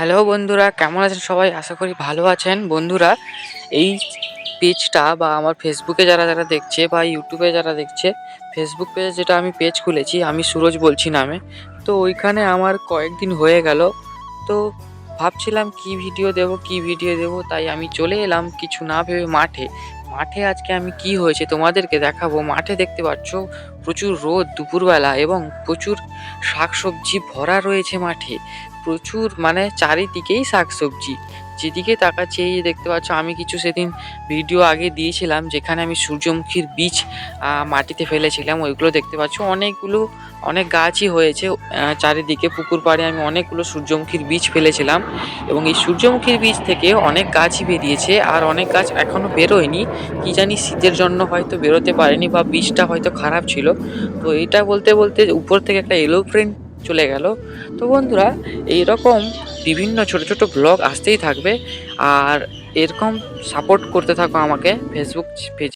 Hello বন্ধুরা, কেমন আছেন সবাই? আশা করি ভালো আছেন। বন্ধুরা, এই পেজটা বা আমার ফেসবুকে যারা যারা দেখছে বা ইউটিউবে যারা দেখছে, ফেসবুক পেজে যেটা আমি পেজ খুলেছি, আমি সুরজ বলছি নামে। তো ওইখানে আমার কয়েকদিন হয়ে গেল। তো ভাবছিলাম কি ভিডিও দেবো, তাই আমি চলে এলাম কিছু না ভেবে মাঠে। মাঠে আজকে আমি কি হয়েছে তোমাদেরকে দেখাবো। মাঠে দেখতে পাচ্ছ প্রচুর রোদ দুপুরবেলা এবং প্রচুর শাকসবজি ভরা রয়েছে মাঠে। প্রচুর মানে চারিদিকেই শাকসবজি। যেদিকে তাকাচ্ছি এই যে দেখতে পাচ্ছ, আমি কিছু সেদিন ভিডিও আগে দিয়েছিলাম যেখানে আমি সূর্যমুখীর বীজ মাটিতে ফেলেছিলাম। ওইগুলো দেখতে পাচ্ছ অনেক গাছই হয়েছে। চারিদিকে পুকুর পাড়ে আমি অনেকগুলো সূর্যমুখীর বীজ ফেলেছিলাম এবং এই সূর্যমুখীর বীজ থেকে অনেক গাছই বেরিয়েছে আর অনেক গাছ এখনো বেরোয়নি। কি জানি শীতের জন্য হয়তো বেরোতে পারেনি বা বীজটা হয়তো খারাপ ছিল। তো এইটা বলতে বলতে উপর থেকে একটা এরোপ্লেন চলে গেল। তো বন্ধুরা, এইরকম বিভিন্ন ছোট ছোট ব্লগ আসতেই থাকবে। আর এরকম সাপোর্ট করতে থাকো আমাকে ফেসবুক পেজ।